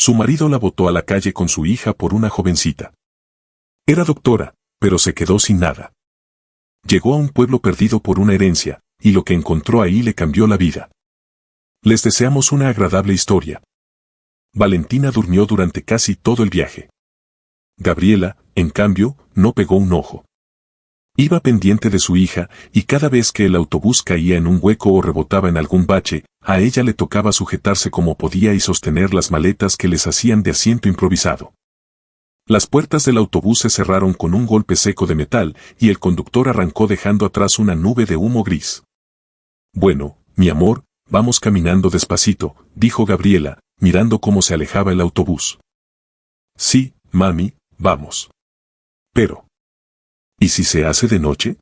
Su marido la botó a la calle con su hija por una jovencita. Era doctora, pero se quedó sin nada. Llegó a un pueblo perdido por una herencia, y lo que encontró ahí le cambió la vida. Les deseamos una agradable historia. Valentina durmió durante casi todo el viaje. Gabriela, en cambio, no pegó un ojo. Iba pendiente de su hija, y cada vez que el autobús caía en un hueco o rebotaba en algún bache, a ella le tocaba sujetarse como podía y sostener las maletas que les hacían de asiento improvisado. Las puertas del autobús se cerraron con un golpe seco de metal, y el conductor arrancó dejando atrás una nube de humo gris. Bueno, mi amor, vamos caminando despacito, dijo Gabriela, mirando cómo se alejaba el autobús. Sí, mami, vamos. Pero, ¿y si se hace de noche?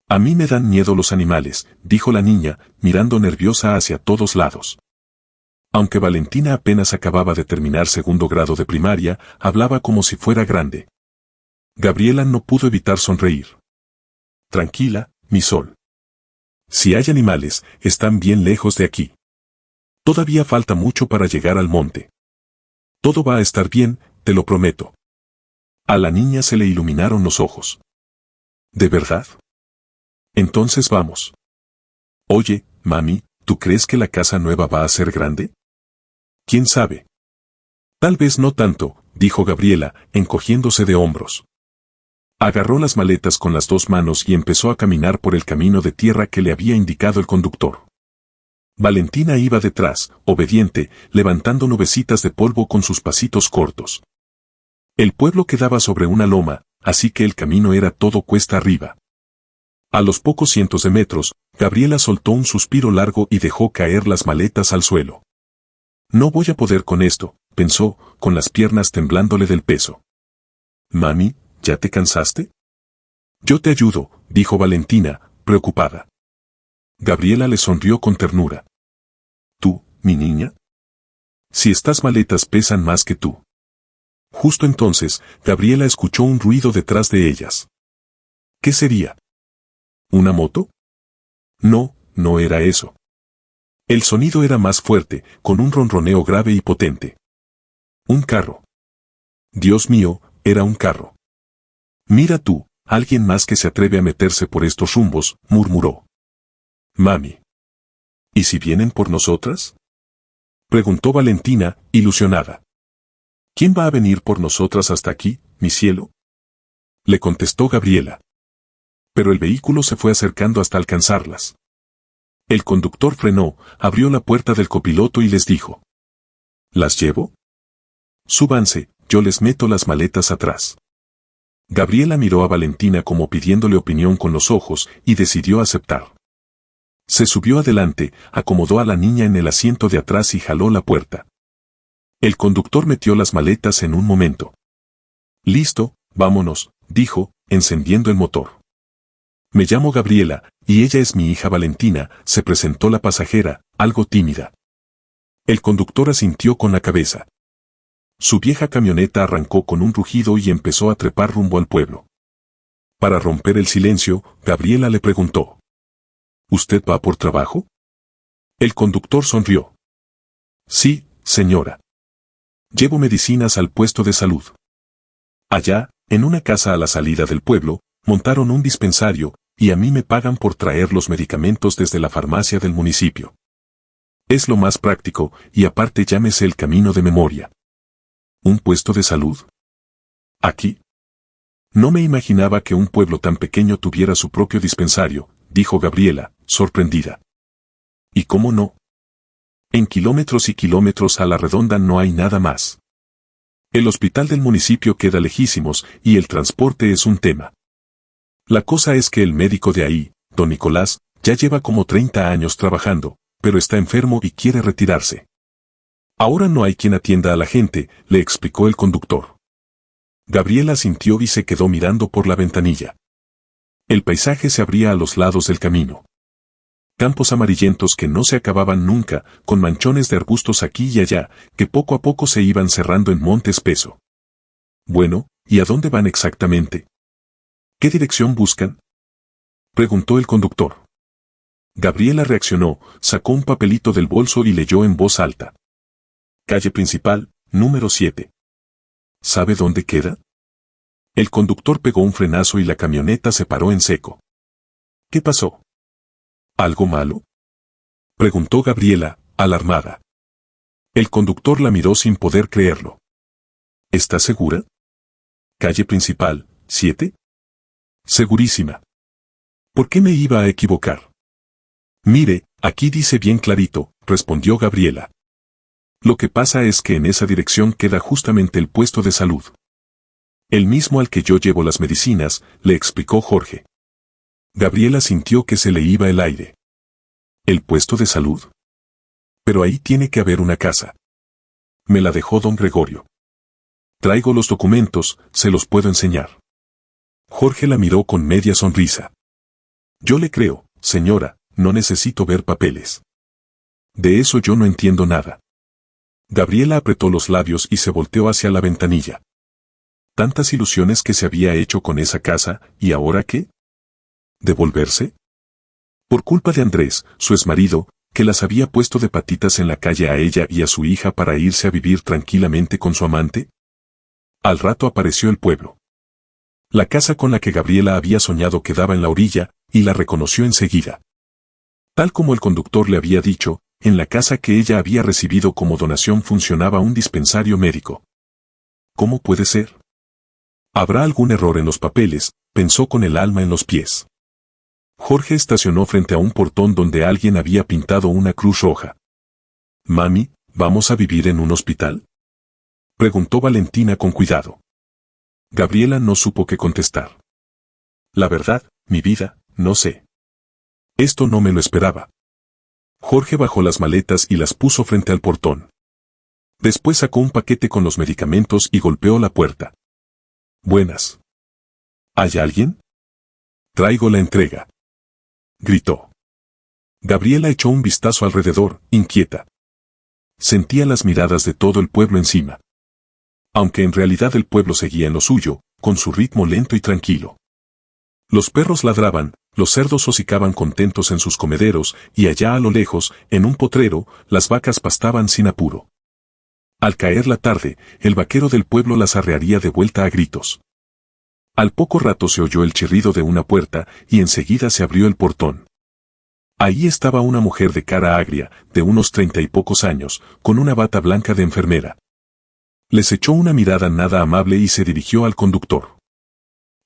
A mí me dan miedo los animales, dijo la niña, mirando nerviosa hacia todos lados. Aunque Valentina apenas acababa de terminar segundo grado de primaria, hablaba como si fuera grande. Gabriela no pudo evitar sonreír. Tranquila, mi sol. Si hay animales, están bien lejos de aquí. Todavía falta mucho para llegar al monte. Todo va a estar bien, te lo prometo. A la niña se le iluminaron los ojos. ¿De verdad? Entonces vamos. Oye, mami, ¿tú crees que la casa nueva va a ser grande? ¿Quién sabe? Tal vez no tanto, dijo Gabriela, encogiéndose de hombros. Agarró las maletas con las dos manos y empezó a caminar por el camino de tierra que le había indicado el conductor. Valentina iba detrás, obediente, levantando nubecitas de polvo con sus pasitos cortos. El pueblo quedaba sobre una loma, así que el camino era todo cuesta arriba. A los pocos cientos de metros, Gabriela soltó un suspiro largo y dejó caer las maletas al suelo. No voy a poder con esto, pensó, con las piernas temblándole del peso. Mami, ¿ya te cansaste? Yo te ayudo, dijo Valentina, preocupada. Gabriela le sonrió con ternura. ¿Tú, mi niña? Si estas maletas pesan más que tú. Justo entonces, Gabriela escuchó un ruido detrás de ellas. ¿Qué sería? ¿Una moto? No, no era eso. El sonido era más fuerte, con un ronroneo grave y potente. Un carro. Dios mío, era un carro. Mira tú, alguien más que se atreve a meterse por estos rumbos, murmuró. Mami. ¿Y si vienen por nosotras? Preguntó Valentina, ilusionada. ¿Quién va a venir por nosotras hasta aquí, mi cielo? Le contestó Gabriela. Pero el vehículo se fue acercando hasta alcanzarlas. El conductor frenó, abrió la puerta del copiloto y les dijo. ¿Las llevo? Súbanse, yo les meto las maletas atrás. Gabriela miró a Valentina como pidiéndole opinión con los ojos y decidió aceptar. Se subió adelante, acomodó a la niña en el asiento de atrás y jaló la puerta. El conductor metió las maletas en un momento. Listo, vámonos, dijo, encendiendo el motor. Me llamo Gabriela, y ella es mi hija Valentina, se presentó la pasajera, algo tímida. El conductor asintió con la cabeza. Su vieja camioneta arrancó con un rugido y empezó a trepar rumbo al pueblo. Para romper el silencio, Gabriela le preguntó. ¿Usted va por trabajo? El conductor sonrió. Sí, señora. Llevo medicinas al puesto de salud. Allá, en una casa a la salida del pueblo, montaron un dispensario, y a mí me pagan por traer los medicamentos desde la farmacia del municipio. Es lo más práctico, y aparte ya me sé el camino de memoria. ¿Un puesto de salud? ¿Aquí? No me imaginaba que un pueblo tan pequeño tuviera su propio dispensario, dijo Gabriela, sorprendida. ¿Y cómo no? En kilómetros y kilómetros a la redonda no hay nada más. El hospital del municipio queda lejísimos, y el transporte es un tema. La cosa es que el médico de ahí, don Nicolás, ya lleva como 30 años trabajando, pero está enfermo y quiere retirarse. Ahora no hay quien atienda a la gente, le explicó el conductor. Gabriela asintió y se quedó mirando por la ventanilla. El paisaje se abría a los lados del camino. Campos amarillentos que no se acababan nunca, con manchones de arbustos aquí y allá, que poco a poco se iban cerrando en monte espeso. Bueno, ¿y a dónde van exactamente? ¿Qué dirección buscan? Preguntó el conductor. Gabriela reaccionó, sacó un papelito del bolso y leyó en voz alta. Calle principal, Número 7. ¿Sabe dónde queda? El conductor pegó un frenazo y la camioneta se paró en seco. ¿Qué pasó? ¿Algo malo?, preguntó Gabriela, alarmada. El conductor la miró sin poder creerlo. ¿Estás segura? Calle principal, 7. Segurísima. ¿Por qué me iba a equivocar? Mire, aquí dice bien clarito, respondió Gabriela. Lo que pasa es que en esa dirección queda justamente el puesto de salud. El mismo al que yo llevo las medicinas, le explicó Jorge. Gabriela sintió que se le iba el aire. ¿El puesto de salud? Pero ahí tiene que haber una casa. Me la dejó don Gregorio. Traigo los documentos, se los puedo enseñar. Jorge la miró con media sonrisa. Yo le creo, señora, no necesito ver papeles. De eso yo no entiendo nada. Gabriela apretó los labios y se volteó hacia la ventanilla. Tantas ilusiones que se había hecho con esa casa, ¿y ahora qué? ¿Devolverse? Por culpa de Andrés, su exmarido, que las había puesto de patitas en la calle a ella y a su hija para irse a vivir tranquilamente con su amante. Al rato apareció el pueblo. La casa con la que Gabriela había soñado quedaba en la orilla, y la reconoció enseguida. Tal como el conductor le había dicho, en la casa que ella había recibido como donación funcionaba un dispensario médico. ¿Cómo puede ser? ¿Habrá algún error en los papeles?, pensó con el alma en los pies. Jorge estacionó frente a un portón donde alguien había pintado una cruz roja. «Mami, ¿vamos a vivir en un hospital?», preguntó Valentina con cuidado. Gabriela no supo qué contestar. «La verdad, mi vida, no sé. Esto no me lo esperaba». Jorge bajó las maletas y las puso frente al portón. Después sacó un paquete con los medicamentos y golpeó la puerta. «Buenas. ¿Hay alguien?». «Traigo la entrega», gritó. Gabriela echó un vistazo alrededor, inquieta. Sentía las miradas de todo el pueblo encima. Aunque en realidad el pueblo seguía en lo suyo, con su ritmo lento y tranquilo. Los perros ladraban, los cerdos hocicaban contentos en sus comederos, y allá a lo lejos, en un potrero, las vacas pastaban sin apuro. Al caer la tarde, el vaquero del pueblo las arrearía de vuelta a gritos. Al poco rato se oyó el chirrido de una puerta, y enseguida se abrió el portón. Ahí estaba una mujer de cara agria, de unos 30 y pocos años, con una bata blanca de enfermera. Les echó una mirada nada amable y se dirigió al conductor.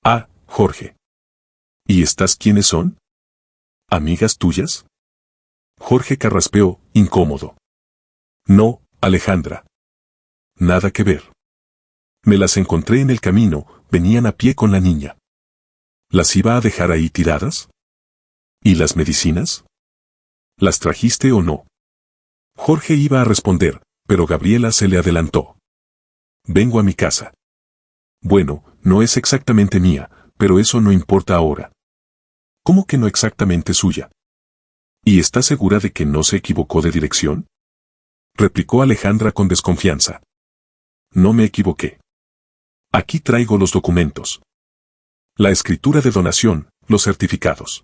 «Ah, Jorge. ¿Y estas quiénes son? ¿Amigas tuyas?». Jorge carraspeó, incómodo. «No, Alejandra. Nada que ver. Me las encontré en el camino, venían a pie con la niña». «¿Las iba a dejar ahí tiradas? ¿Y las medicinas? ¿Las trajiste o no?». Jorge iba a responder, pero Gabriela se le adelantó. «Vengo a mi casa». «Bueno, no es exactamente mía, pero eso no importa ahora». «¿Cómo que no exactamente suya? ¿Y está segura de que no se equivocó de dirección?», replicó Alejandra con desconfianza. «No me equivoqué. Aquí traigo los documentos. La escritura de donación, los certificados.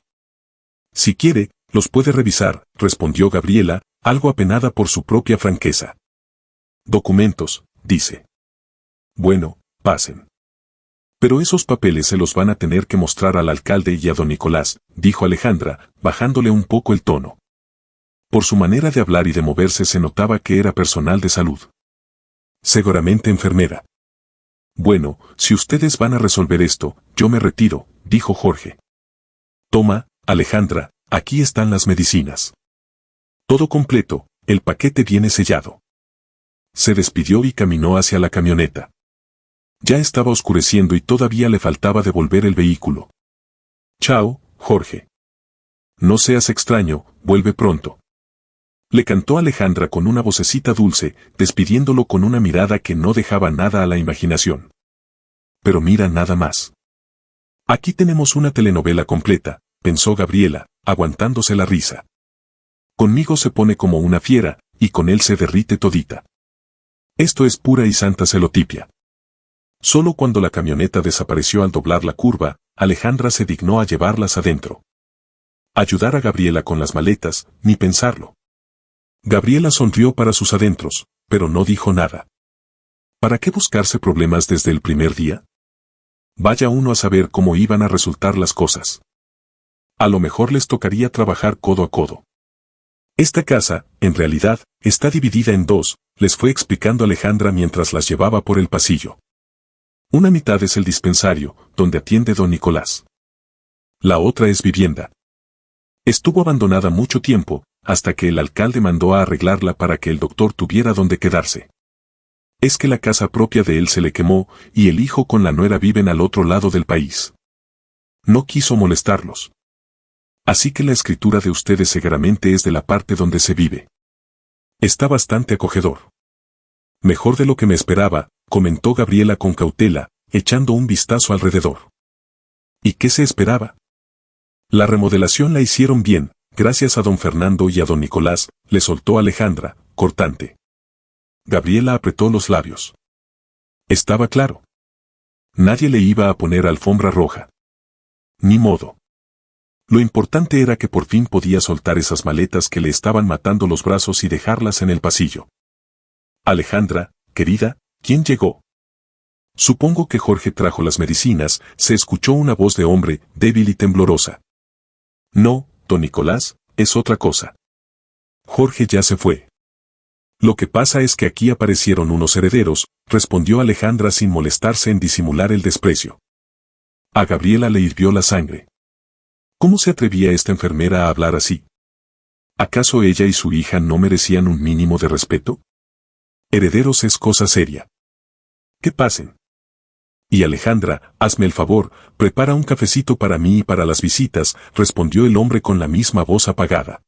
Si quiere, los puede revisar», respondió Gabriela, algo apenada por su propia franqueza. «Documentos», dice. «Bueno, pasen». «Pero esos papeles se los van a tener que mostrar al alcalde y a don Nicolás», dijo Alejandra, bajándole un poco el tono. Por su manera de hablar y de moverse se notaba que era personal de salud. «Seguramente enfermera». «Bueno, si ustedes van a resolver esto, yo me retiro», dijo Jorge. «Toma, Alejandra, aquí están las medicinas. Todo completo, el paquete viene sellado». Se despidió y caminó hacia la camioneta. Ya estaba oscureciendo y todavía le faltaba devolver el vehículo. «Chao, Jorge. No seas extraño, vuelve pronto», le cantó Alejandra con una vocecita dulce, despidiéndolo con una mirada que no dejaba nada a la imaginación. «Pero mira nada más. Aquí tenemos una telenovela completa», pensó Gabriela, aguantándose la risa. «Conmigo se pone como una fiera, y con él se derrite todita. Esto es pura y santa celotipia». Solo cuando la camioneta desapareció al doblar la curva, Alejandra se dignó a llevarlas adentro. Ayudar a Gabriela con las maletas, ni pensarlo. Gabriela sonrió para sus adentros, pero no dijo nada. ¿Para qué buscarse problemas desde el primer día? Vaya uno a saber cómo iban a resultar las cosas. A lo mejor les tocaría trabajar codo a codo. Esta casa, en realidad, está dividida en dos, les fue explicando Alejandra mientras las llevaba por el pasillo. Una mitad es el dispensario, donde atiende don Nicolás. La otra es vivienda. Estuvo abandonada mucho tiempo, hasta que el alcalde mandó a arreglarla para que el doctor tuviera donde quedarse. Es que la casa propia de él se le quemó, y el hijo con la nuera viven al otro lado del país. No quiso molestarlos. Así que la escritura de ustedes seguramente es de la parte donde se vive. Está bastante acogedor. Mejor de lo que me esperaba, comentó Gabriela con cautela, echando un vistazo alrededor. ¿Y qué se esperaba? La remodelación la hicieron bien, gracias a don Fernando y a don Nicolás, le soltó Alejandra, cortante. Gabriela apretó los labios. Estaba claro. Nadie le iba a poner alfombra roja. Ni modo. Lo importante era que por fin podía soltar esas maletas que le estaban matando los brazos y dejarlas en el pasillo. Alejandra, querida, ¿quién llegó? Supongo que Jorge trajo las medicinas, se escuchó una voz de hombre, débil y temblorosa. No, don Nicolás, es otra cosa. Jorge ya se fue. Lo que pasa es que aquí aparecieron unos herederos, respondió Alejandra sin molestarse en disimular el desprecio. A Gabriela le hirvió la sangre. ¿Cómo se atrevía esta enfermera a hablar así? ¿Acaso ella y su hija no merecían un mínimo de respeto? Herederos es cosa seria. Que pasen. Y Alejandra, hazme el favor, prepara un cafecito para mí y para las visitas, respondió el hombre con la misma voz apagada.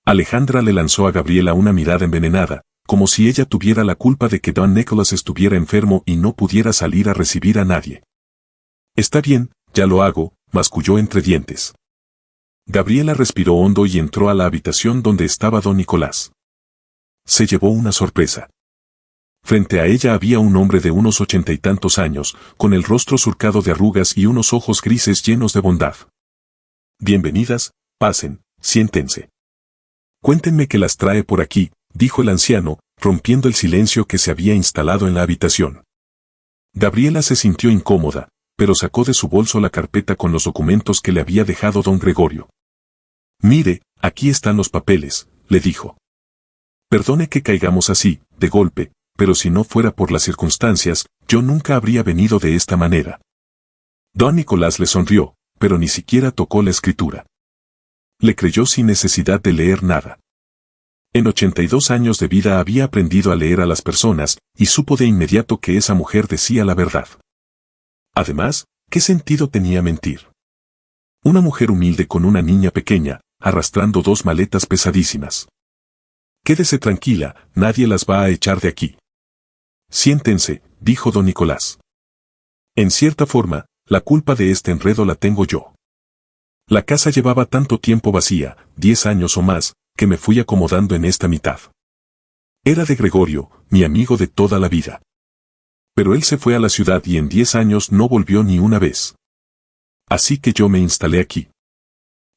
Alejandra le lanzó a Gabriela una mirada envenenada, como si ella tuviera la culpa de que Don Nicholas estuviera enfermo y no pudiera salir a recibir a nadie. Está bien, ya lo hago, masculló entre dientes. Gabriela respiró hondo y entró a la habitación donde estaba don Nicolás. Se llevó una sorpresa. Frente a ella había un hombre de unos 80 y tantos años, con el rostro surcado de arrugas y unos ojos grises llenos de bondad. Bienvenidas, pasen, siéntense. Cuéntenme qué las trae por aquí, dijo el anciano, rompiendo el silencio que se había instalado en la habitación. Gabriela se sintió incómoda, pero sacó de su bolso la carpeta con los documentos que le había dejado don Gregorio. Mire, aquí están los papeles, le dijo. Perdone que caigamos así, de golpe, pero si no fuera por las circunstancias, yo nunca habría venido de esta manera. Don Nicolás le sonrió, pero ni siquiera tocó la escritura. Le creyó sin necesidad de leer nada. En 82 años de vida había aprendido a leer a las personas, y supo de inmediato que esa mujer decía la verdad. Además, ¿qué sentido tenía mentir? Una mujer humilde con una niña pequeña, arrastrando dos maletas pesadísimas. Quédese tranquila, nadie las va a echar de aquí. Siéntense, dijo don Nicolás. En cierta forma, la culpa de este enredo la tengo yo. La casa llevaba tanto tiempo vacía, 10 años o más, que me fui acomodando en esta mitad. Era de Gregorio, mi amigo de toda la vida. Pero él se fue a la ciudad y en 10 años no volvió ni una vez. Así que yo me instalé aquí.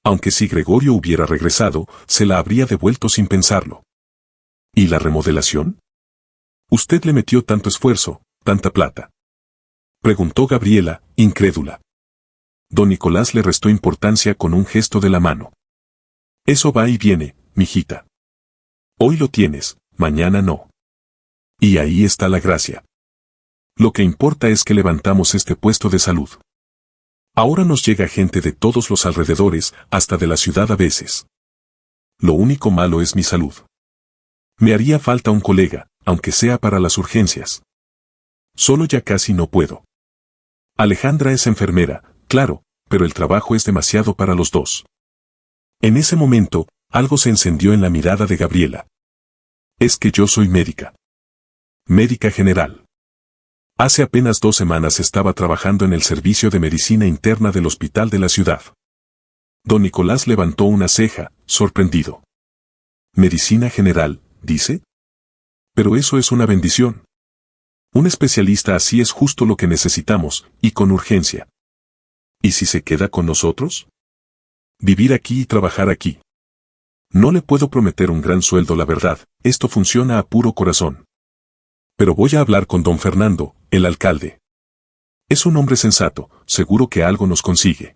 Aunque si Gregorio hubiera regresado, se la habría devuelto sin pensarlo. ¿Y la remodelación? Usted le metió tanto esfuerzo, tanta plata. Preguntó Gabriela, incrédula. Don Nicolás le restó importancia con un gesto de la mano. Eso va y viene, mijita. Hoy lo tienes, mañana no. Y ahí está la gracia. Lo que importa es que levantamos este puesto de salud. Ahora nos llega gente de todos los alrededores, hasta de la ciudad a veces. Lo único malo es mi salud. Me haría falta un colega, aunque sea para las urgencias. Solo ya casi no puedo. Alejandra es enfermera, claro, pero el trabajo es demasiado para los dos. En ese momento, algo se encendió en la mirada de Gabriela. Es que yo soy médica. Médica general. Hace apenas 2 semanas estaba trabajando en el servicio de medicina interna del hospital de la ciudad. Don Nicolás levantó una ceja, sorprendido. ¿Medicina general, dice? Pero eso es una bendición. Un especialista así es justo lo que necesitamos, y con urgencia. ¿Y si se queda con nosotros? Vivir aquí y trabajar aquí. No le puedo prometer un gran sueldo, la verdad, esto funciona a puro corazón. Pero voy a hablar con don Fernando, el alcalde. Es un hombre sensato, seguro que algo nos consigue.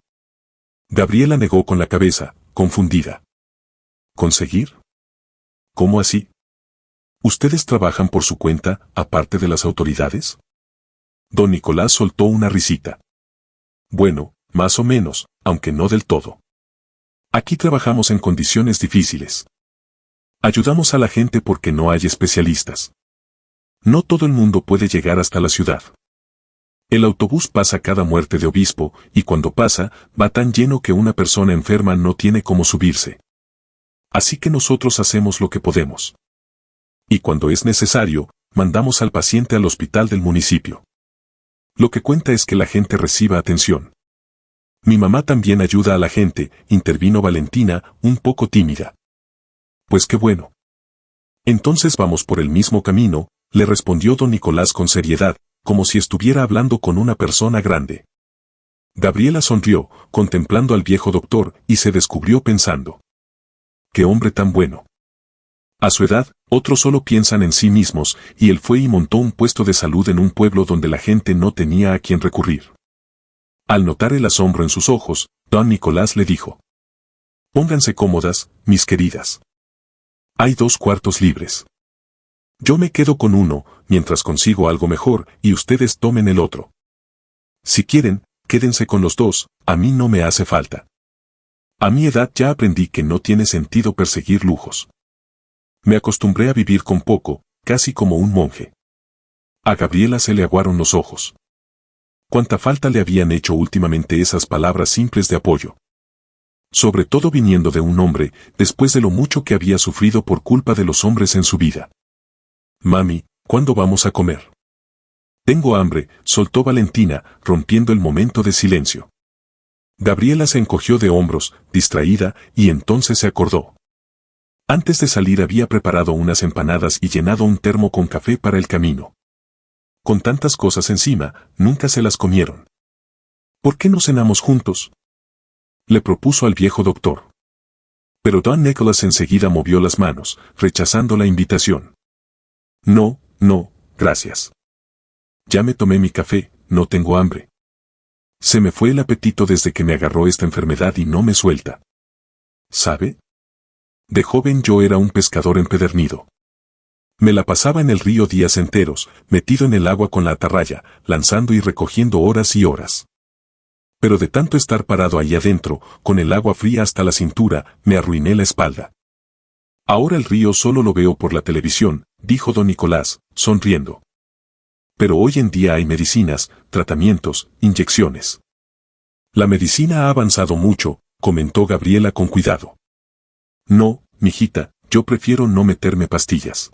Gabriela negó con la cabeza, confundida. ¿Conseguir? ¿Cómo así? ¿Ustedes trabajan por su cuenta, aparte de las autoridades? Don Nicolás soltó una risita. Bueno, más o menos, aunque no del todo. Aquí trabajamos en condiciones difíciles. Ayudamos a la gente porque no hay especialistas. No todo el mundo puede llegar hasta la ciudad. El autobús pasa cada muerte de obispo, y cuando pasa, va tan lleno que una persona enferma no tiene cómo subirse. Así que nosotros hacemos lo que podemos. Y cuando es necesario, mandamos al paciente al hospital del municipio. Lo que cuenta es que la gente reciba atención. Mi mamá también ayuda a la gente, intervino Valentina, un poco tímida. Pues qué bueno. Entonces vamos por el mismo camino, le respondió don Nicolás con seriedad, como si estuviera hablando con una persona grande. Gabriela sonrió, contemplando al viejo doctor, y se descubrió pensando. ¡Qué hombre tan bueno! A su edad, otros solo piensan en sí mismos, y él fue y montó un puesto de salud en un pueblo donde la gente no tenía a quien recurrir. Al notar el asombro en sus ojos, don Nicolás le dijo. Pónganse cómodas, mis queridas. Hay 2 cuartos libres. Yo me quedo con uno, mientras consigo algo mejor, y ustedes tomen el otro. Si quieren, quédense con los 2, a mí no me hace falta. A mi edad ya aprendí que no tiene sentido perseguir lujos. Me acostumbré a vivir con poco, casi como un monje. A Gabriela se le aguaron los ojos. Cuánta falta le habían hecho últimamente esas palabras simples de apoyo. Sobre todo viniendo de un hombre, después de lo mucho que había sufrido por culpa de los hombres en su vida. Mami, ¿cuándo vamos a comer? Tengo hambre, soltó Valentina, rompiendo el momento de silencio. Gabriela se encogió de hombros, distraída, y entonces se acordó. Antes de salir había preparado unas empanadas y llenado un termo con café para el camino. Con tantas cosas encima, nunca se las comieron. ¿Por qué no cenamos juntos? Le propuso al viejo doctor. Pero don Nicolás enseguida movió las manos, rechazando la invitación. No, gracias. Ya me tomé mi café, no tengo hambre. Se me fue el apetito desde que me agarró esta enfermedad y no me suelta. ¿Sabe? De joven yo era un pescador empedernido. Me la pasaba en el río días enteros, metido en el agua con la atarraya, lanzando y recogiendo horas y horas. Pero de tanto estar parado ahí adentro, con el agua fría hasta la cintura, me arruiné la espalda. Ahora el río solo lo veo por la televisión, dijo don Nicolás, sonriendo. Pero hoy en día hay medicinas, tratamientos, inyecciones. La medicina ha avanzado mucho, comentó Gabriela con cuidado. No, mijita, yo prefiero no meterme pastillas.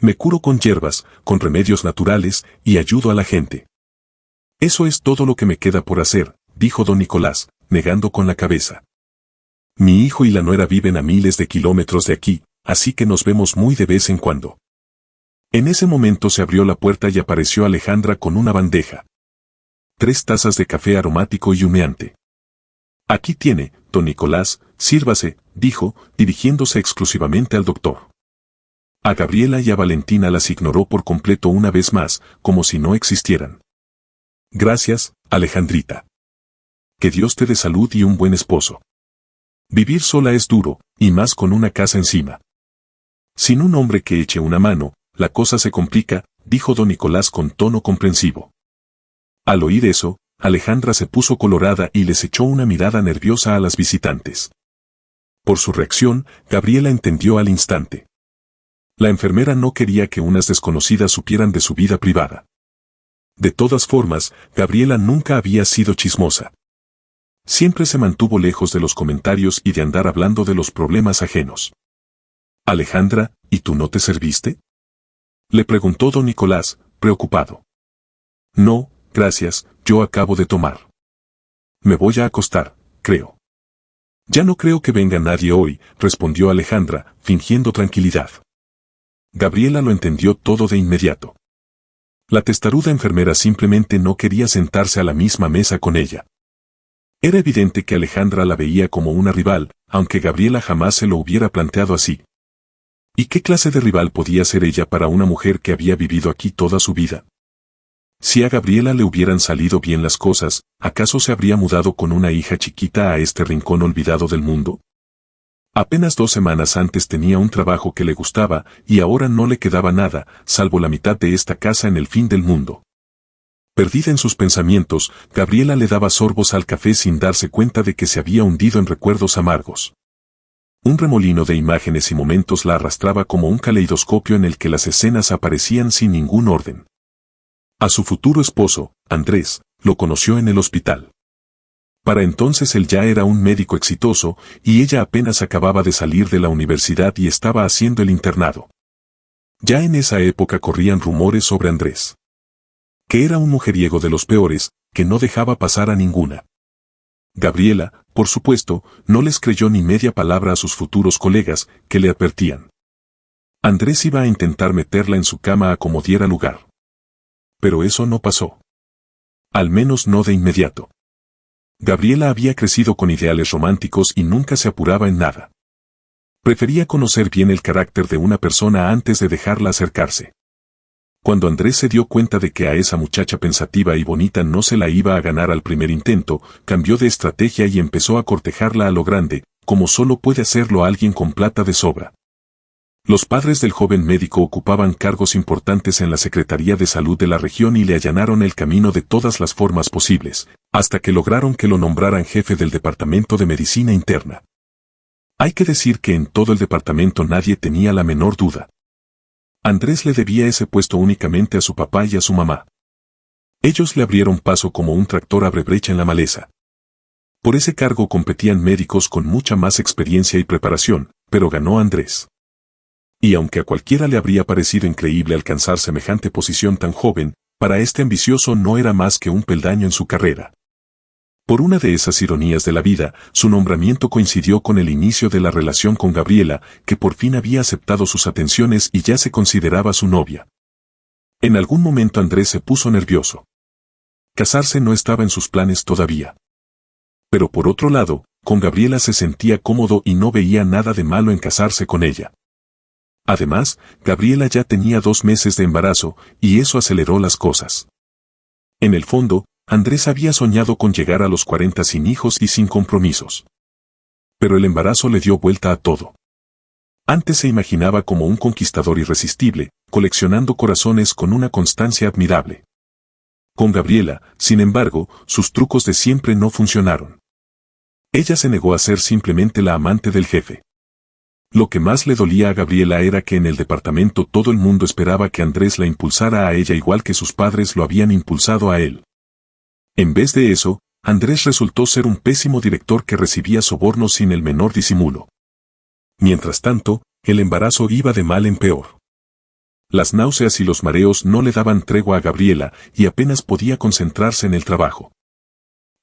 Me curo con hierbas, con remedios naturales, y ayudo a la gente. Eso es todo lo que me queda por hacer, dijo don Nicolás, negando con la cabeza. Mi hijo y la nuera viven a miles de kilómetros de aquí, así que nos vemos muy de vez en cuando. En ese momento se abrió la puerta y apareció Alejandra con una bandeja. 3 tazas de café aromático y humeante. Aquí tiene, don Nicolás, sírvase, dijo, dirigiéndose exclusivamente al doctor. A Gabriela y a Valentina las ignoró por completo una vez más, como si no existieran. Gracias, Alejandrita. Que Dios te dé salud y un buen esposo. Vivir sola es duro, y más con una casa encima. Sin un hombre que eche una mano, la cosa se complica, dijo don Nicolás con tono comprensivo. Al oír eso, Alejandra se puso colorada y les echó una mirada nerviosa a las visitantes. Por su reacción, Gabriela entendió al instante. La enfermera no quería que unas desconocidas supieran de su vida privada. De todas formas, Gabriela nunca había sido chismosa. Siempre se mantuvo lejos de los comentarios y de andar hablando de los problemas ajenos. Alejandra, ¿y tú no te serviste? Le preguntó don Nicolás, preocupado. No, gracias, yo acabo de tomar. Me voy a acostar, creo. Ya no creo que venga nadie hoy, respondió Alejandra, fingiendo tranquilidad. Gabriela lo entendió todo de inmediato. La testaruda enfermera simplemente no quería sentarse a la misma mesa con ella. Era evidente que Alejandra la veía como una rival, aunque Gabriela jamás se lo hubiera planteado así. ¿Y qué clase de rival podía ser ella para una mujer que había vivido aquí toda su vida? Si a Gabriela le hubieran salido bien las cosas, ¿acaso se habría mudado con una hija chiquita a este rincón olvidado del mundo? Apenas 2 semanas antes tenía un trabajo que le gustaba y ahora no le quedaba nada, salvo la mitad de esta casa en el fin del mundo. Perdida en sus pensamientos, Gabriela le daba sorbos al café sin darse cuenta de que se había hundido en recuerdos amargos. Un remolino de imágenes y momentos la arrastraba como un caleidoscopio en el que las escenas aparecían sin ningún orden. A su futuro esposo, Andrés, lo conoció en el hospital. Para entonces él ya era un médico exitoso, y ella apenas acababa de salir de la universidad y estaba haciendo el internado. Ya en esa época corrían rumores sobre Andrés. Que era un mujeriego de los peores, que no dejaba pasar a ninguna. Gabriela, por supuesto, no les creyó ni media palabra a sus futuros colegas, que le advertían. Andrés iba a intentar meterla en su cama a como diera lugar. Pero eso no pasó. Al menos no de inmediato. Gabriela había crecido con ideales románticos y nunca se apuraba en nada. Prefería conocer bien el carácter de una persona antes de dejarla acercarse. Cuando Andrés se dio cuenta de que a esa muchacha pensativa y bonita no se la iba a ganar al primer intento, cambió de estrategia y empezó a cortejarla a lo grande, como solo puede hacerlo alguien con plata de sobra. Los padres del joven médico ocupaban cargos importantes en la Secretaría de Salud de la región y le allanaron el camino de todas las formas posibles, hasta que lograron que lo nombraran jefe del Departamento de Medicina Interna. Hay que decir que en todo el departamento nadie tenía la menor duda. Andrés le debía ese puesto únicamente a su papá y a su mamá. Ellos le abrieron paso como un tractor abre brecha en la maleza. Por ese cargo competían médicos con mucha más experiencia y preparación, pero ganó Andrés. Y aunque a cualquiera le habría parecido increíble alcanzar semejante posición tan joven, para este ambicioso no era más que un peldaño en su carrera. Por una de esas ironías de la vida, su nombramiento coincidió con el inicio de la relación con Gabriela, que por fin había aceptado sus atenciones y ya se consideraba su novia. En algún momento Andrés se puso nervioso. Casarse no estaba en sus planes todavía. Pero por otro lado, con Gabriela se sentía cómodo y no veía nada de malo en casarse con ella. Además, Gabriela ya tenía 2 meses de embarazo, y eso aceleró las cosas. En el fondo, Andrés había soñado con llegar a los 40 sin hijos y sin compromisos. Pero el embarazo le dio vuelta a todo. Antes se imaginaba como un conquistador irresistible, coleccionando corazones con una constancia admirable. Con Gabriela, sin embargo, sus trucos de siempre no funcionaron. Ella se negó a ser simplemente la amante del jefe. Lo que más le dolía a Gabriela era que en el departamento todo el mundo esperaba que Andrés la impulsara a ella igual que sus padres lo habían impulsado a él. En vez de eso, Andrés resultó ser un pésimo director que recibía sobornos sin el menor disimulo. Mientras tanto, el embarazo iba de mal en peor. Las náuseas y los mareos no le daban tregua a Gabriela y apenas podía concentrarse en el trabajo.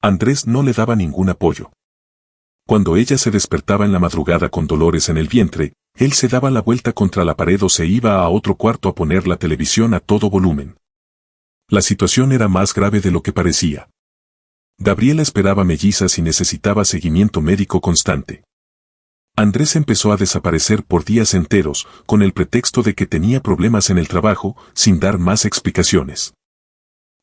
Andrés no le daba ningún apoyo. Cuando ella se despertaba en la madrugada con dolores en el vientre, él se daba la vuelta contra la pared o se iba a otro cuarto a poner la televisión a todo volumen. La situación era más grave de lo que parecía. Gabriela esperaba mellizas y necesitaba seguimiento médico constante. Andrés empezó a desaparecer por días enteros, con el pretexto de que tenía problemas en el trabajo, sin dar más explicaciones.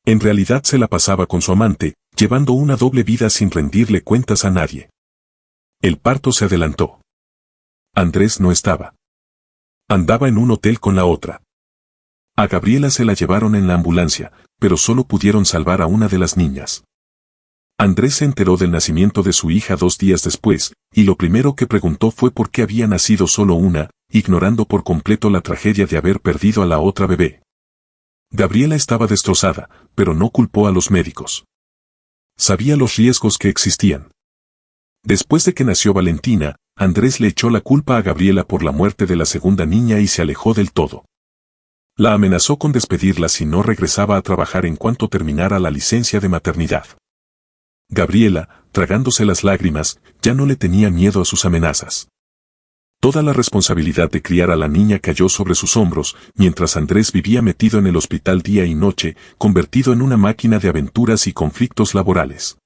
En realidad se la pasaba con su amante, llevando una doble vida sin rendirle cuentas a nadie. El parto se adelantó. Andrés no estaba. Andaba en un hotel con la otra. A Gabriela se la llevaron en la ambulancia, pero solo pudieron salvar a una de las niñas. Andrés se enteró del nacimiento de su hija 2 días después, y lo primero que preguntó fue por qué había nacido solo una, ignorando por completo la tragedia de haber perdido a la otra bebé. Gabriela estaba destrozada, pero no culpó a los médicos. Sabía los riesgos que existían. Después de que nació Valentina, Andrés le echó la culpa a Gabriela por la muerte de la segunda niña y se alejó del todo. La amenazó con despedirla si no regresaba a trabajar en cuanto terminara la licencia de maternidad. Gabriela, tragándose las lágrimas, ya no le tenía miedo a sus amenazas. Toda la responsabilidad de criar a la niña cayó sobre sus hombros, mientras Andrés vivía metido en el hospital día y noche, convertido en una máquina de aventuras y conflictos laborales.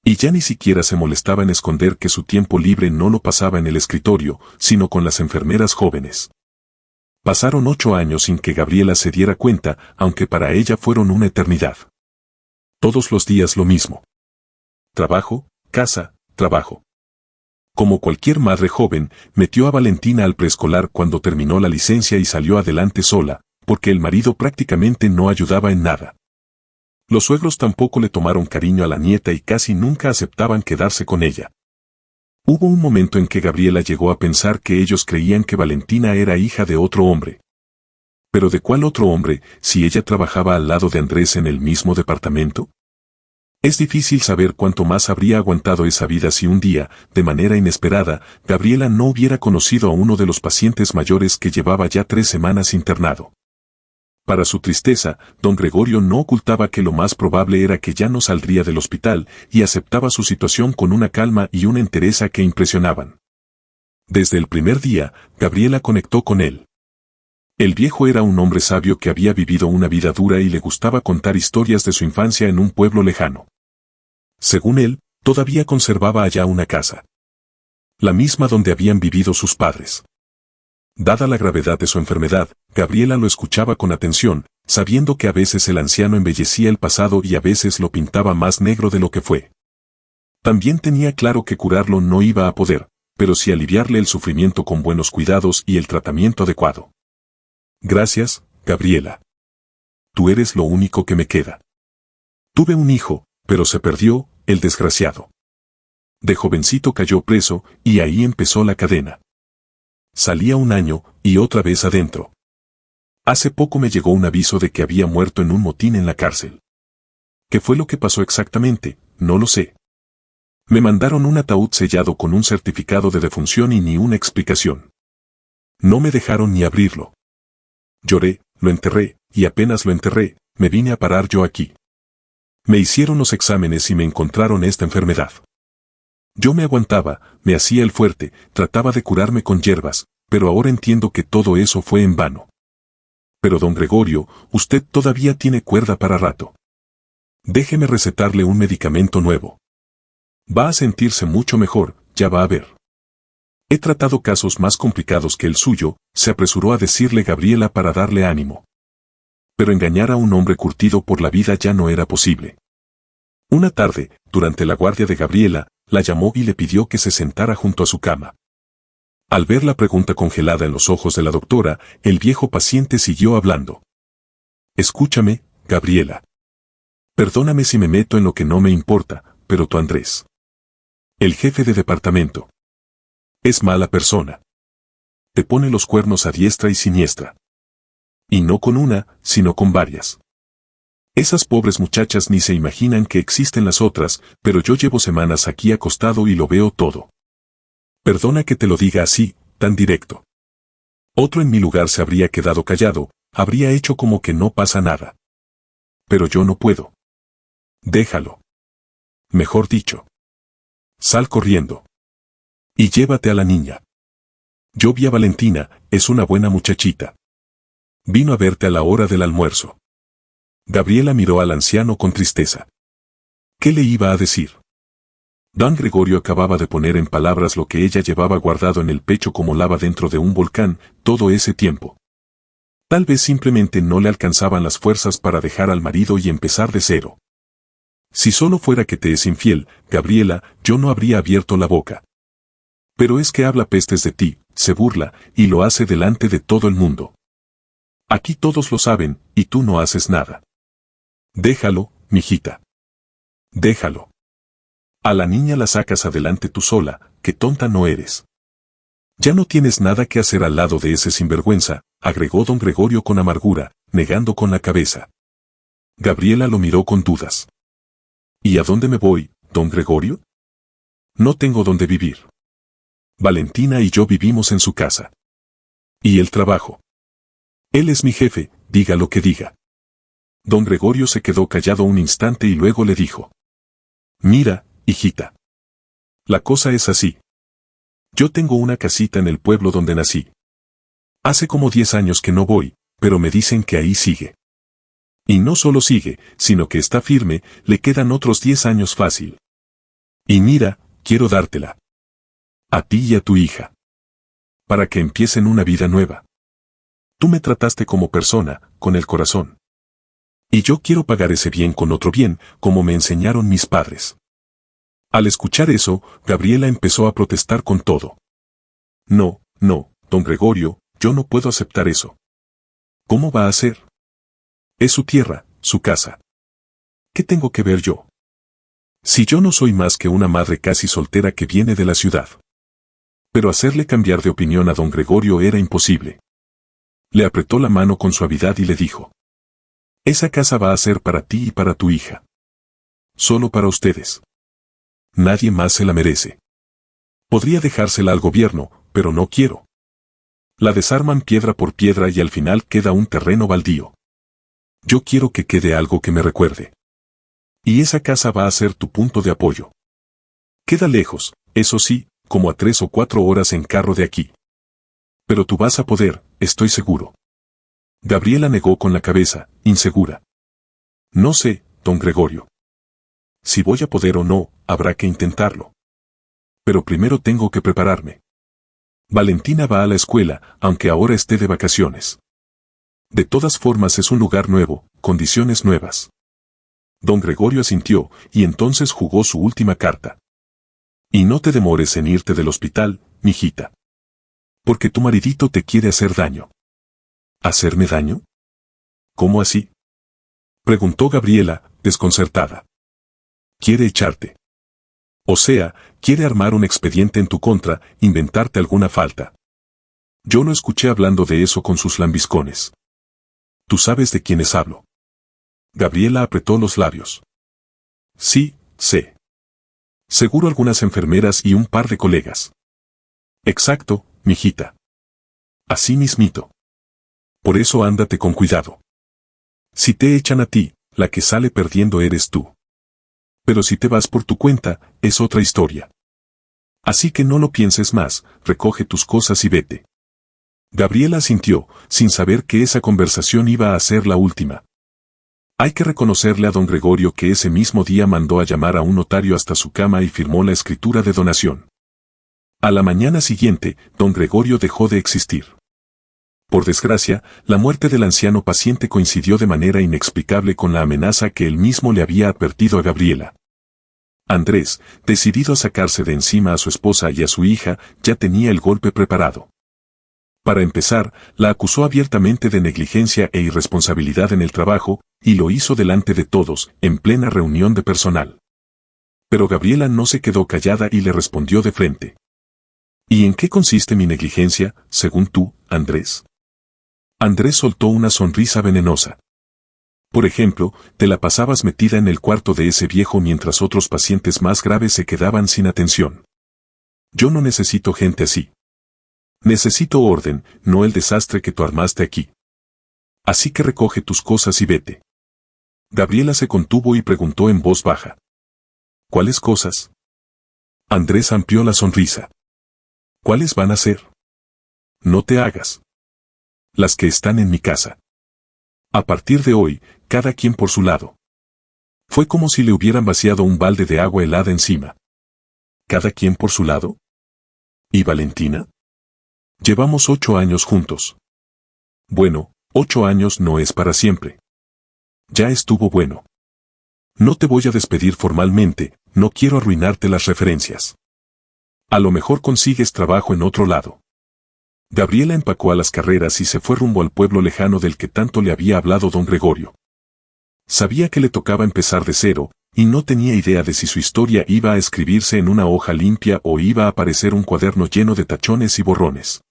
Y ya ni siquiera se molestaba en esconder que su tiempo libre no lo pasaba en el escritorio, sino con las enfermeras jóvenes. Pasaron 8 años sin que Gabriela se diera cuenta, aunque para ella fueron una eternidad. Todos los días lo mismo. Trabajo, casa, trabajo. Como cualquier madre joven, metió a Valentina al preescolar cuando terminó la licencia y salió adelante sola, porque el marido prácticamente no ayudaba en nada. Los suegros tampoco le tomaron cariño a la nieta y casi nunca aceptaban quedarse con ella. Hubo un momento en que Gabriela llegó a pensar que ellos creían que Valentina era hija de otro hombre. ¿Pero de cuál otro hombre, si ella trabajaba al lado de Andrés en el mismo departamento? Es difícil saber cuánto más habría aguantado esa vida si un día, de manera inesperada, Gabriela no hubiera conocido a uno de los pacientes mayores que llevaba ya 3 semanas internado. Para su tristeza, don Gregorio no ocultaba que lo más probable era que ya no saldría del hospital y aceptaba su situación con una calma y una entereza que impresionaban. Desde el primer día, Gabriela conectó con él. El viejo era un hombre sabio que había vivido una vida dura y le gustaba contar historias de su infancia en un pueblo lejano. Según él, todavía conservaba allá una casa. La misma donde habían vivido sus padres. Dada la gravedad de su enfermedad, Gabriela lo escuchaba con atención, sabiendo que a veces el anciano embellecía el pasado y a veces lo pintaba más negro de lo que fue. También tenía claro que curarlo no iba a poder, pero sí aliviarle el sufrimiento con buenos cuidados y el tratamiento adecuado. Gracias, Gabriela. Tú eres lo único que me queda. Tuve un hijo, pero se perdió, el desgraciado. De jovencito cayó preso, y ahí empezó la cadena. Salía un año, y otra vez adentro. Hace poco me llegó un aviso de que había muerto en un motín en la cárcel. ¿Qué fue lo que pasó exactamente? No lo sé. Me mandaron un ataúd sellado con un certificado de defunción y ni una explicación. No me dejaron ni abrirlo. Lloré, lo enterré, y apenas lo enterré, me vine a parar yo aquí. Me hicieron los exámenes y me encontraron esta enfermedad. Yo me aguantaba, me hacía el fuerte, trataba de curarme con hierbas, pero ahora entiendo que todo eso fue en vano. Pero don Gregorio, usted todavía tiene cuerda para rato. Déjeme recetarle un medicamento nuevo. Va a sentirse mucho mejor, ya va a ver. He tratado casos más complicados que el suyo, se apresuró a decirle Gabriela para darle ánimo. Pero engañar a un hombre curtido por la vida ya no era posible. Una tarde, durante la guardia de Gabriela, la llamó y le pidió que se sentara junto a su cama. Al ver la pregunta congelada en los ojos de la doctora, el viejo paciente siguió hablando. Escúchame, Gabriela. Perdóname si me meto en lo que no me importa, pero tu Andrés. El jefe de departamento. Es mala persona. Te pone los cuernos a diestra y siniestra. Y no con una, sino con varias. Esas pobres muchachas ni se imaginan que existen las otras, pero yo llevo semanas aquí acostado y lo veo todo. Perdona que te lo diga así, tan directo. Otro en mi lugar se habría quedado callado, habría hecho como que no pasa nada. Pero yo no puedo. Déjalo. Mejor dicho. Sal corriendo. Y llévate a la niña. Yo vi a Valentina, es una buena muchachita. Vino a verte a la hora del almuerzo. Gabriela miró al anciano con tristeza. ¿Qué le iba a decir? Don Gregorio acababa de poner en palabras lo que ella llevaba guardado en el pecho como lava dentro de un volcán todo ese tiempo. Tal vez simplemente no le alcanzaban las fuerzas para dejar al marido y empezar de cero. Si solo fuera que te es infiel, Gabriela, yo no habría abierto la boca. Pero es que habla pestes de ti, se burla, y lo hace delante de todo el mundo. Aquí todos lo saben, y tú no haces nada. Déjalo, mijita. Déjalo. A la niña la sacas adelante tú sola, qué tonta no eres. Ya no tienes nada que hacer al lado de ese sinvergüenza, agregó don Gregorio con amargura, negando con la cabeza. Gabriela lo miró con dudas. ¿Y a dónde me voy, don Gregorio? No tengo dónde vivir. Valentina y yo vivimos en su casa. ¿Y el trabajo? Él es mi jefe, diga lo que diga. Don Gregorio se quedó callado un instante y luego le dijo. Mira, hijita. La cosa es así. Yo tengo una casita en el pueblo donde nací. Hace como 10 años que no voy, pero me dicen que ahí sigue. Y no solo sigue, sino que está firme, le quedan otros 10 años fácil. Y mira, quiero dártela. A ti y a tu hija. Para que empiecen una vida nueva. Tú me trataste como persona, con el corazón. Y yo quiero pagar ese bien con otro bien, como me enseñaron mis padres. Al escuchar eso, Gabriela empezó a protestar con todo. No, no, don Gregorio, yo no puedo aceptar eso. ¿Cómo va a ser? Es su tierra, su casa. ¿Qué tengo que ver yo? Si yo no soy más que una madre casi soltera que viene de la ciudad. Pero hacerle cambiar de opinión a don Gregorio era imposible. Le apretó la mano con suavidad y le dijo: esa casa va a ser para ti y para tu hija. Solo para ustedes. Nadie más se la merece. Podría dejársela al gobierno, pero no quiero. La desarman piedra por piedra y al final queda un terreno baldío. Yo quiero que quede algo que me recuerde. Y esa casa va a ser tu punto de apoyo. Queda lejos, eso sí, como a 3 o 4 horas en carro de aquí. Pero tú vas a poder, estoy seguro. Gabriela negó con la cabeza, insegura. No sé, don Gregorio. Si voy a poder o no, habrá que intentarlo. Pero primero tengo que prepararme. Valentina va a la escuela, aunque ahora esté de vacaciones. De todas formas es un lugar nuevo, condiciones nuevas. Don Gregorio asintió, y entonces jugó su última carta. Y no te demores en irte del hospital, mijita. Porque tu maridito te quiere hacer daño. ¿Hacerme daño? ¿Cómo así? Preguntó Gabriela, desconcertada. Quiere echarte. O sea, quiere armar un expediente en tu contra, inventarte alguna falta. Yo lo escuché hablando de eso con sus lambiscones. ¿Tú sabes de quiénes hablo? Gabriela apretó los labios. Sí, sé. Seguro algunas enfermeras y un par de colegas. Exacto, mijita. Así mismito. Por eso ándate con cuidado. Si te echan a ti, la que sale perdiendo eres tú. Pero si te vas por tu cuenta, es otra historia. Así que no lo pienses más, recoge tus cosas y vete. Gabriela asintió, sin saber que esa conversación iba a ser la última. Hay que reconocerle a don Gregorio que ese mismo día mandó a llamar a un notario hasta su cama y firmó la escritura de donación. A la mañana siguiente, don Gregorio dejó de existir. Por desgracia, la muerte del anciano paciente coincidió de manera inexplicable con la amenaza que él mismo le había advertido a Gabriela. Andrés, decidido a sacarse de encima a su esposa y a su hija, ya tenía el golpe preparado. Para empezar, la acusó abiertamente de negligencia e irresponsabilidad en el trabajo, y lo hizo delante de todos, en plena reunión de personal. Pero Gabriela no se quedó callada y le respondió de frente. ¿Y en qué consiste mi negligencia, según tú, Andrés? Andrés soltó una sonrisa venenosa. Por ejemplo, te la pasabas metida en el cuarto de ese viejo mientras otros pacientes más graves se quedaban sin atención. Yo no necesito gente así. Necesito orden, no el desastre que tú armaste aquí. Así que recoge tus cosas y vete. Gabriela se contuvo y preguntó en voz baja. ¿Cuáles cosas? Andrés amplió la sonrisa. ¿Cuáles van a ser? No te hagas. Las que están en mi casa. A partir de hoy, cada quien por su lado. Fue como si le hubieran vaciado un balde de agua helada encima. ¿Cada quien por su lado? ¿Y Valentina? Llevamos 8 años juntos. Bueno, 8 años no es para siempre. Ya estuvo bueno. No te voy a despedir formalmente, no quiero arruinarte las referencias. A lo mejor consigues trabajo en otro lado. Gabriela empacó a las carreras y se fue rumbo al pueblo lejano del que tanto le había hablado don Gregorio. Sabía que le tocaba empezar de cero, y no tenía idea de si su historia iba a escribirse en una hoja limpia o iba a aparecer un cuaderno lleno de tachones y borrones.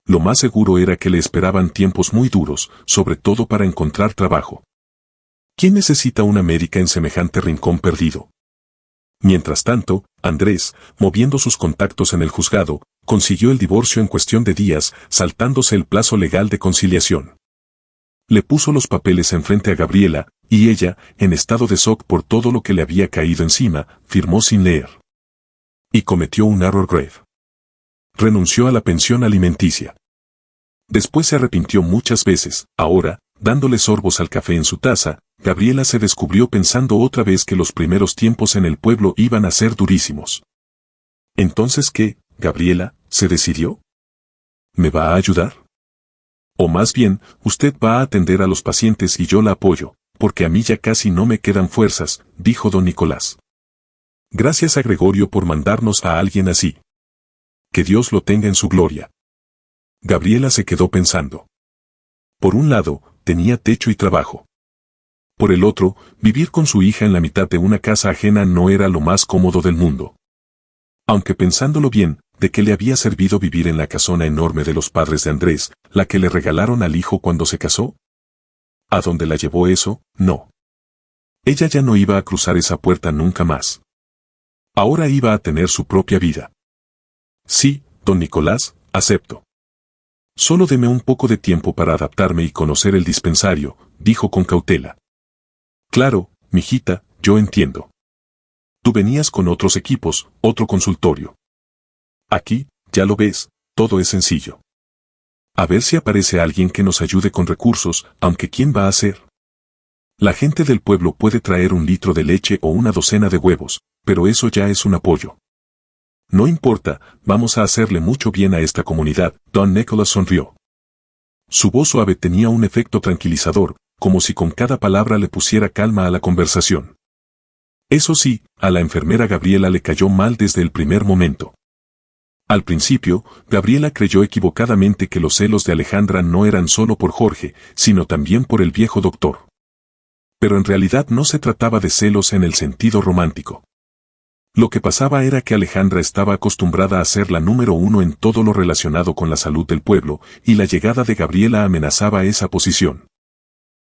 Lo más seguro era que le esperaban tiempos muy duros, sobre todo para encontrar trabajo. ¿Quién necesita una América en semejante rincón perdido? Mientras tanto, Andrés, moviendo sus contactos en el juzgado, consiguió el divorcio en cuestión de días, saltándose el plazo legal de conciliación. Le puso los papeles enfrente a Gabriela, y ella, en estado de shock por todo lo que le había caído encima, firmó sin leer. Y cometió un error grave. Renunció a la pensión alimenticia. Después se arrepintió muchas veces. Ahora, dándole sorbos al café en su taza, Gabriela se descubrió pensando otra vez que los primeros tiempos en el pueblo iban a ser durísimos. ¿Entonces qué, Gabriela, se decidió? ¿Me va a ayudar? O más bien, usted va a atender a los pacientes y yo la apoyo, porque a mí ya casi no me quedan fuerzas, dijo don Nicolás. Gracias a Gregorio por mandarnos a alguien así. Que Dios lo tenga en su gloria. Gabriela se quedó pensando. Por un lado, tenía techo y trabajo. Por el otro, vivir con su hija en la mitad de una casa ajena no era lo más cómodo del mundo. Aunque pensándolo bien, ¿de qué le había servido vivir en la casona enorme de los padres de Andrés, la que le regalaron al hijo cuando se casó? ¿A dónde la llevó eso? No. Ella ya no iba a cruzar esa puerta nunca más. Ahora iba a tener su propia vida. Sí, don Nicolás, acepto. Solo deme un poco de tiempo para adaptarme y conocer el dispensario, dijo con cautela. Claro, mijita, yo entiendo. Tú venías con otros equipos, otro consultorio. Aquí, ya lo ves, todo es sencillo. A ver si aparece alguien que nos ayude con recursos, aunque ¿quién va a ser? La gente del pueblo puede traer 1 litro de leche o una docena de huevos, pero eso ya es un apoyo. No importa, vamos a hacerle mucho bien a esta comunidad, don Nicolás sonrió. Su voz suave tenía un efecto tranquilizador, como si con cada palabra le pusiera calma a la conversación. Eso sí, a la enfermera Gabriela le cayó mal desde el primer momento. Al principio, Gabriela creyó equivocadamente que los celos de Alejandra no eran solo por Jorge, sino también por el viejo doctor. Pero en realidad no se trataba de celos en el sentido romántico. Lo que pasaba era que Alejandra estaba acostumbrada a ser la número 1 en todo lo relacionado con la salud del pueblo, y la llegada de Gabriela amenazaba esa posición.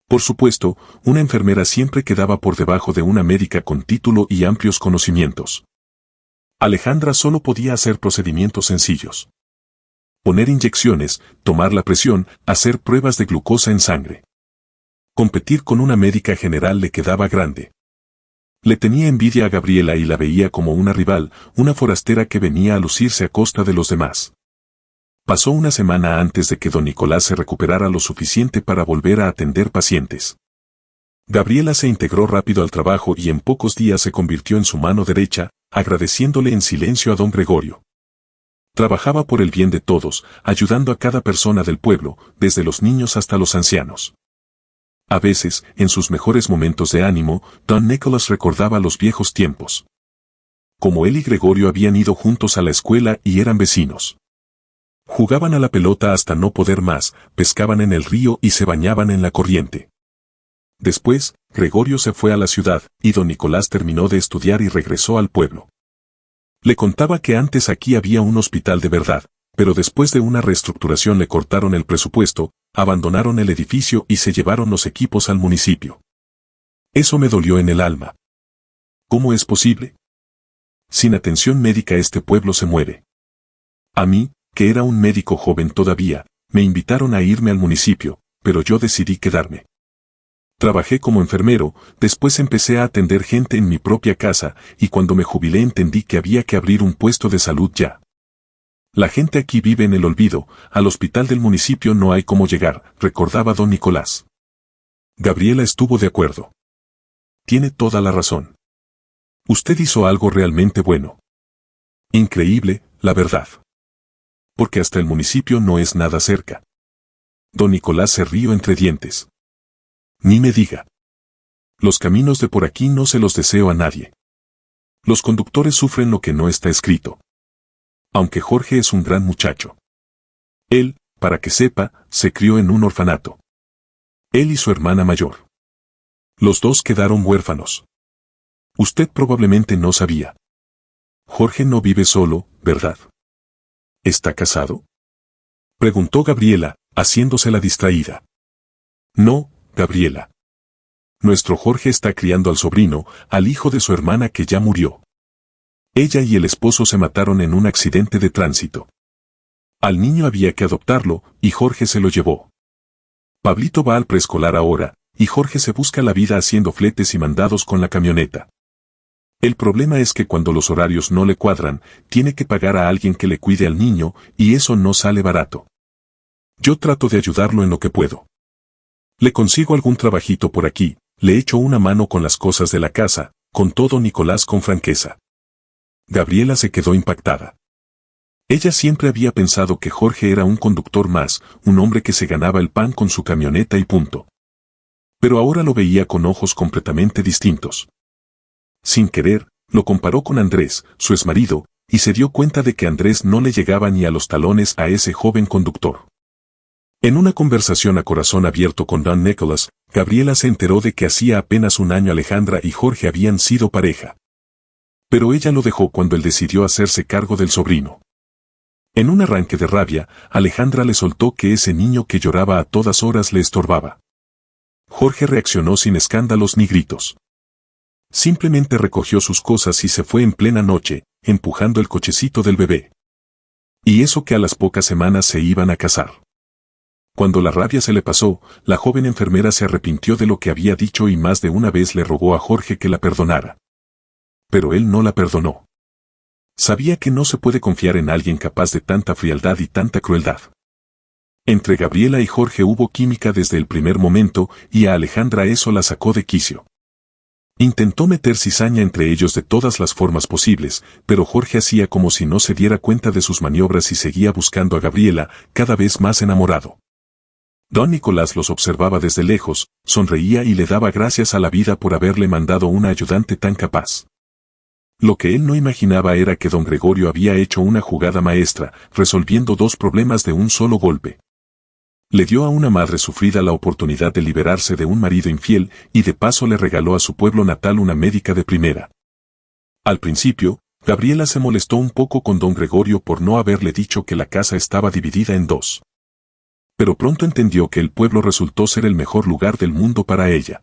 Por supuesto, una enfermera siempre quedaba por debajo de una médica con título y amplios conocimientos. Alejandra solo podía hacer procedimientos sencillos. Poner inyecciones, tomar la presión, hacer pruebas de glucosa en sangre. Competir con una médica general le quedaba grande. Le tenía envidia a Gabriela y la veía como una rival, una forastera que venía a lucirse a costa de los demás. Pasó una semana antes de que don Nicolás se recuperara lo suficiente para volver a atender pacientes. Gabriela se integró rápido al trabajo y en pocos días se convirtió en su mano derecha, agradeciéndole en silencio a don Gregorio. Trabajaba por el bien de todos, ayudando a cada persona del pueblo, desde los niños hasta los ancianos. A veces, en sus mejores momentos de ánimo, don Nicolás recordaba los viejos tiempos. Como él y Gregorio habían ido juntos a la escuela y eran vecinos. Jugaban a la pelota hasta no poder más, pescaban en el río y se bañaban en la corriente. Después, Gregorio se fue a la ciudad, y don Nicolás terminó de estudiar y regresó al pueblo. Le contaba que antes aquí había un hospital de verdad, pero después de una reestructuración le cortaron el presupuesto, abandonaron el edificio y se llevaron los equipos al municipio. Eso me dolió en el alma. ¿Cómo es posible? Sin atención médica este pueblo se muere. A mí, que era un médico joven todavía, me invitaron a irme al municipio, pero yo decidí quedarme. Trabajé como enfermero, después empecé a atender gente en mi propia casa, y cuando me jubilé entendí que había que abrir un puesto de salud ya. La gente aquí vive en el olvido, al hospital del municipio no hay cómo llegar, recordaba don Nicolás. Gabriela estuvo de acuerdo. Tiene toda la razón. Usted hizo algo realmente bueno. Increíble, la verdad. Porque hasta el municipio no es nada cerca. Don Nicolás se rió entre dientes. Ni me diga. Los caminos de por aquí no se los deseo a nadie. Los conductores sufren lo que no está escrito. Aunque Jorge es un gran muchacho. Él, para que sepa, se crió en un orfanato. Él y su hermana mayor. Los dos quedaron huérfanos. Usted probablemente no sabía. Jorge no vive solo, ¿verdad? ¿Está casado? Preguntó Gabriela, haciéndose la distraída. No, Gabriela. Nuestro Jorge está criando al sobrino, al hijo de su hermana que ya murió. Ella y el esposo se mataron en un accidente de tránsito. Al niño había que adoptarlo, y Jorge se lo llevó. Pablito va al preescolar ahora, y Jorge se busca la vida haciendo fletes y mandados con la camioneta. El problema es que cuando los horarios no le cuadran, tiene que pagar a alguien que le cuide al niño, y eso no sale barato. Yo trato de ayudarlo en lo que puedo. Le consigo algún trabajito por aquí, le echo una mano con las cosas de la casa, contó don Nicolás con franqueza. Gabriela se quedó impactada. Ella siempre había pensado que Jorge era un conductor más, un hombre que se ganaba el pan con su camioneta y punto. Pero ahora lo veía con ojos completamente distintos. Sin querer, lo comparó con Andrés, su exmarido, y se dio cuenta de que Andrés no le llegaba ni a los talones a ese joven conductor. En una conversación a corazón abierto con Don Nicholas, Gabriela se enteró de que hacía apenas un año Alejandra y Jorge habían sido pareja. Pero ella lo dejó cuando él decidió hacerse cargo del sobrino. En un arranque de rabia, Alejandra le soltó que ese niño que lloraba a todas horas le estorbaba. Jorge reaccionó sin escándalos ni gritos. Simplemente recogió sus cosas y se fue en plena noche, empujando el cochecito del bebé. Y eso que a las pocas semanas se iban a casar. Cuando la rabia se le pasó, la joven enfermera se arrepintió de lo que había dicho y más de una vez le rogó a Jorge que la perdonara. Pero él no la perdonó. Sabía que no se puede confiar en alguien capaz de tanta frialdad y tanta crueldad. Entre Gabriela y Jorge hubo química desde el primer momento y a Alejandra eso la sacó de quicio. Intentó meter cizaña entre ellos de todas las formas posibles, pero Jorge hacía como si no se diera cuenta de sus maniobras y seguía buscando a Gabriela, cada vez más enamorado. Don Nicolás los observaba desde lejos, sonreía y le daba gracias a la vida por haberle mandado una ayudante tan capaz. Lo que él no imaginaba era que don Gregorio había hecho una jugada maestra, resolviendo dos problemas de un solo golpe. Le dio a una madre sufrida la oportunidad de liberarse de un marido infiel y de paso le regaló a su pueblo natal una médica de primera. Al principio, Gabriela se molestó un poco con don Gregorio por no haberle dicho que la casa estaba dividida en dos. Pero pronto entendió que el pueblo resultó ser el mejor lugar del mundo para ella.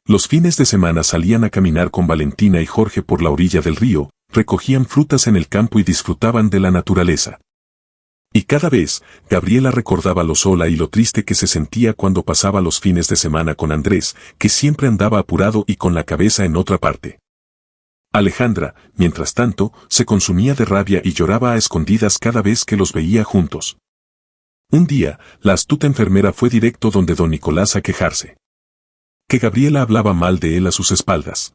Los fines de semana salían a caminar con Valentina y Jorge por la orilla del río, recogían frutas en el campo y disfrutaban de la naturaleza. Y cada vez, Gabriela recordaba lo sola y lo triste que se sentía cuando pasaba los fines de semana con Andrés, que siempre andaba apurado y con la cabeza en otra parte. Alejandra, mientras tanto, se consumía de rabia y lloraba a escondidas cada vez que los veía juntos. Un día, la astuta enfermera fue directo donde don Nicolás a quejarse. Que Gabriela hablaba mal de él a sus espaldas.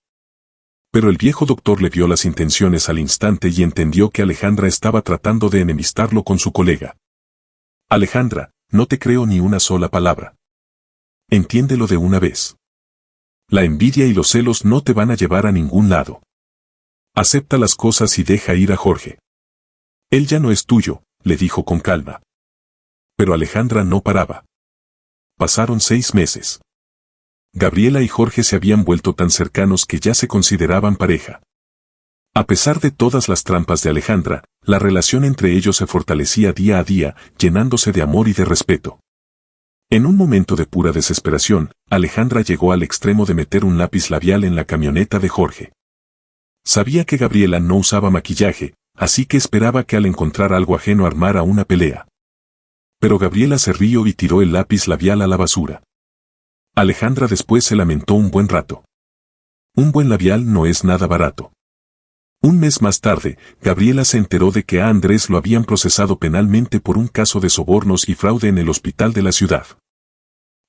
Pero el viejo doctor le vio las intenciones al instante y entendió que Alejandra estaba tratando de enemistarlo con su colega. Alejandra, no te creo ni una sola palabra. Entiéndelo de una vez. La envidia y los celos no te van a llevar a ningún lado. Acepta las cosas y deja ir a Jorge. Él ya no es tuyo, le dijo con calma. Pero Alejandra no paraba. Pasaron 6 meses. Gabriela y Jorge se habían vuelto tan cercanos que ya se consideraban pareja. A pesar de todas las trampas de Alejandra, la relación entre ellos se fortalecía día a día, llenándose de amor y de respeto. En un momento de pura desesperación, Alejandra llegó al extremo de meter un lápiz labial en la camioneta de Jorge. Sabía que Gabriela no usaba maquillaje, así que esperaba que al encontrar algo ajeno armara una pelea. Pero Gabriela se rió y tiró el lápiz labial a la basura. Alejandra después se lamentó un buen rato. Un buen labial no es nada barato. Un mes más tarde, Gabriela se enteró de que a Andrés lo habían procesado penalmente por un caso de sobornos y fraude en el hospital de la ciudad.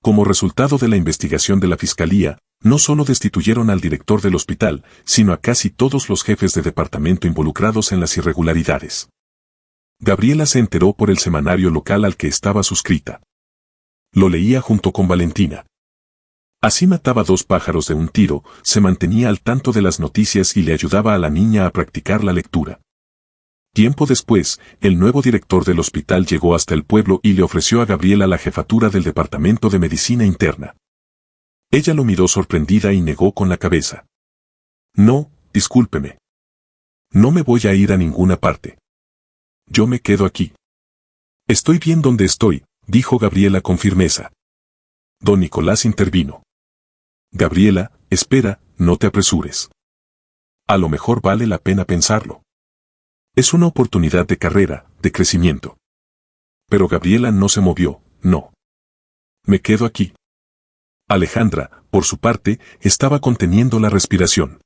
Como resultado de la investigación de la fiscalía, no solo destituyeron al director del hospital, sino a casi todos los jefes de departamento involucrados en las irregularidades. Gabriela se enteró por el semanario local al que estaba suscrita. Lo leía junto con Valentina. Así mataba 2 pájaros de un tiro, se mantenía al tanto de las noticias y le ayudaba a la niña a practicar la lectura. Tiempo después, el nuevo director del hospital llegó hasta el pueblo y le ofreció a Gabriela la jefatura del departamento de medicina interna. Ella lo miró sorprendida y negó con la cabeza. No, discúlpeme. No me voy a ir a ninguna parte. Yo me quedo aquí. Estoy bien donde estoy, dijo Gabriela con firmeza. Don Nicolás intervino. Gabriela, espera, no te apresures. A lo mejor vale la pena pensarlo. Es una oportunidad de carrera, de crecimiento. Pero Gabriela no se movió, no. Me quedo aquí. Alejandra, por su parte, estaba conteniendo la respiración.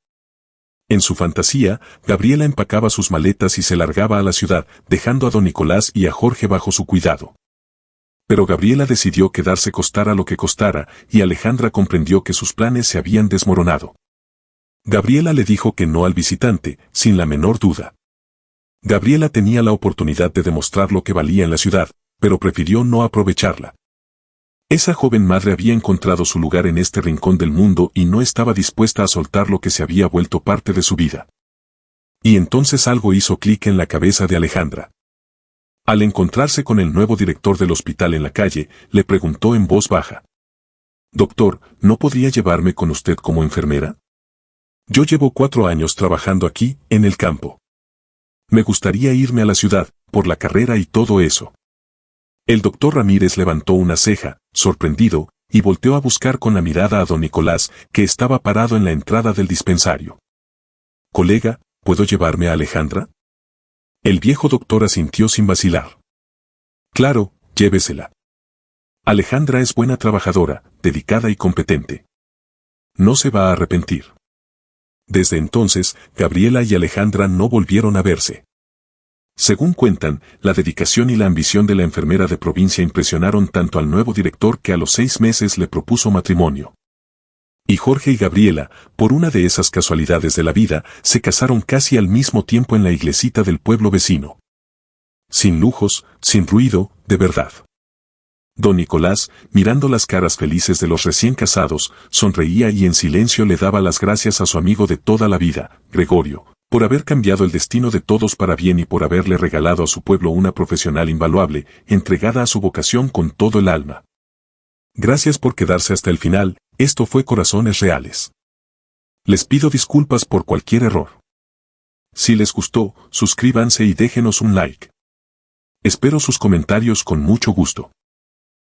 En su fantasía, Gabriela empacaba sus maletas y se largaba a la ciudad, dejando a don Nicolás y a Jorge bajo su cuidado. Pero Gabriela decidió quedarse costara lo que costara, y Alejandra comprendió que sus planes se habían desmoronado. Gabriela le dijo que no al visitante, sin la menor duda. Gabriela tenía la oportunidad de demostrar lo que valía en la ciudad, pero prefirió no aprovecharla. Esa joven madre había encontrado su lugar en este rincón del mundo y no estaba dispuesta a soltar lo que se había vuelto parte de su vida. Y entonces algo hizo clic en la cabeza de Alejandra. Al encontrarse con el nuevo director del hospital en la calle, le preguntó en voz baja: «Doctor, ¿no podría llevarme con usted como enfermera? Yo llevo 4 años trabajando aquí, en el campo. Me gustaría irme a la ciudad, por la carrera y todo eso». El doctor Ramírez levantó una ceja, sorprendido, y volteó a buscar con la mirada a don Nicolás, que estaba parado en la entrada del dispensario. «Colega, ¿puedo llevarme a Alejandra?». El viejo doctor asintió sin vacilar. «Claro, llévesela. Alejandra es buena trabajadora, dedicada y competente. No se va a arrepentir». Desde entonces, Gabriela y Alejandra no volvieron a verse. Según cuentan, la dedicación y la ambición de la enfermera de provincia impresionaron tanto al nuevo director que a los 6 meses le propuso matrimonio. Y Jorge y Gabriela, por una de esas casualidades de la vida, se casaron casi al mismo tiempo en la iglesita del pueblo vecino. Sin lujos, sin ruido, de verdad. Don Nicolás, mirando las caras felices de los recién casados, sonreía y en silencio le daba las gracias a su amigo de toda la vida, Gregorio, por haber cambiado el destino de todos para bien y por haberle regalado a su pueblo una profesional invaluable, entregada a su vocación con todo el alma. Gracias por quedarse hasta el final, esto fue Corazones Reales. Les pido disculpas por cualquier error. Si les gustó, suscríbanse y déjenos un like. Espero sus comentarios con mucho gusto.